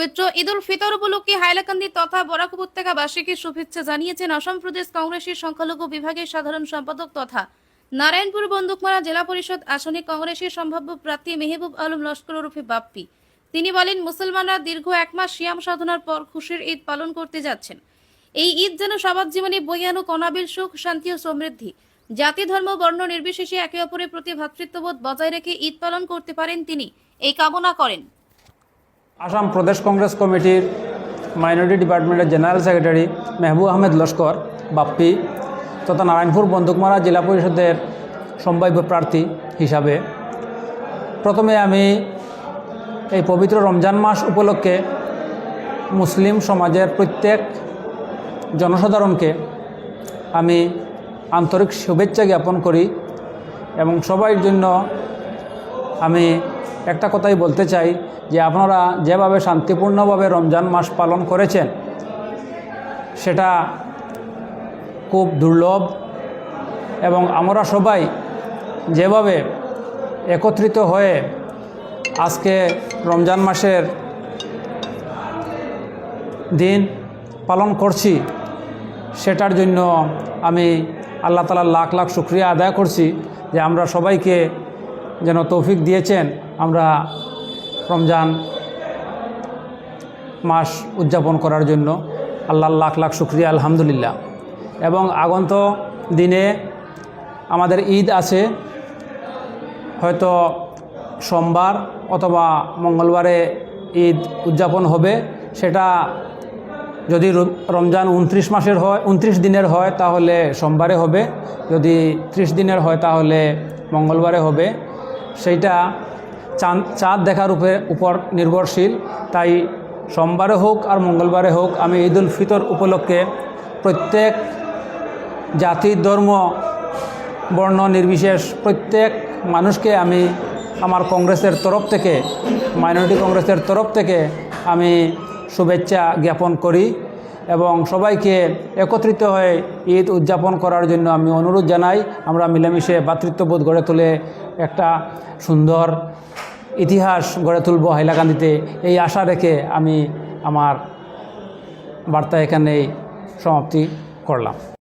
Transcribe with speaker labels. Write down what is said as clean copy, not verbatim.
Speaker 1: পবিত্র ঈদ উল ফিতর উপলক্ষে হাইলাকান্দি তথা বরাক উপত্যকাবাসীকে শুভেচ্ছা জানিয়েছেন আসাম প্রদেশ কংগ্রেসের সংখ্যালঘু বিভাগের সাধারণ সম্পাদক তথা নারায়ণপুর বন্দুকমারা জেলা পরিষদ আসনে কংগ্রেসের সম্ভাব্য প্রার্থী মেহবুব আলম লস্কর ওরফে বাপ্পি। তিনি বলেন, মুসলমানরা দীর্ঘ 1 মাস সিয়াম সাধনার পর খুশির ঈদ পালন করতে যাচ্ছেন। এই ঈদ যেন সবার জীবনে বয়ে আনুক অনাবিল সুখ, শান্তি ও সমৃদ্ধি। জাতি, ধর্ম, বর্ণ নির্বিশেষে একে অপরের প্রতি ভ্রাতৃত্ববোধ বজায় রেখে ঈদ পালন করতে পারেন তিনি এই কামনা করেন।
Speaker 2: আসাম প্রদেশ কংগ্রেস কমিটির মাইনরিটি ডিপার্টমেন্টের জেনারেল সেক্রেটারি মেহবুব আহমেদ লস্কর বাপ্পি তথা নারায়ণপুর বন্দুকমারা জেলা পরিষদের সম্ভাব্য প্রার্থী হিসাবে প্রথমে আমি এই পবিত্র রমজান মাস উপলক্ষে মুসলিম সমাজের প্রত্যেক জনসাধারণকে আমি আন্তরিক শুভেচ্ছা জ্ঞাপন করি এবং সবার জন্য আমি একটা কথাই বলতে চাই যে আপনারা যেভাবে শান্তিপূর্ণভাবে রমজান মাস পালন করেছেন সেটা খুব দুর্লভ এবং আমরা সবাই যেভাবে একত্রিত হয়ে আজকে রমজান মাসের দিন পালন করছি সেটার জন্য আমি আল্লাহ তাআলার লাখ লাখ শুকরিয়া আদায় করছি যে আমরা সবাইকে যেন তৌফিক দিয়েছেন আমরা রমজান মাস উদযাপন করার জন্য। আল্লাহর লাখ লাখ শুকরিয়া, আলহামদুলিল্লাহ। এবং আগন্ত দিনে আমাদের ঈদ আছে, হয়তো সোমবার অথবা মঙ্গলবারে ঈদ উদযাপন হবে। সেটা যদি রমজান 29 দিনের হয় তাহলে সোমবারে হবে, যদি 30 দিনের হয় তাহলে মঙ্গলবারে হবে। সেইটা চাঁদ দেখার উপর নির্ভরশীল। তাই সোমবারে হোক আর মঙ্গলবারে হোক আমি ঈদ উল ফিতর উপলক্ষে প্রত্যেক জাতি, ধর্ম, বর্ণ নির্বিশেষ প্রত্যেক মানুষকে আমি আমার কংগ্রেসের তরফ থেকে, মাইনরিটি কংগ্রেসের তরফ থেকে আমি শুভেচ্ছা জ্ঞাপন করি এবং সবাইকে একত্রিত হয়ে ঈদ উদযাপন করার জন্য আমি অনুরোধ জানাই। আমরা মিলেমিশে ভ্রাতৃত্ববোধ গড়ে তুলে একটা সুন্দর ইতিহাস গড়ে তুলব হাইলাকান্দিতে, এই আশা রেখে আমি আমার বার্তা এখানেই সমাপ্তি করলাম।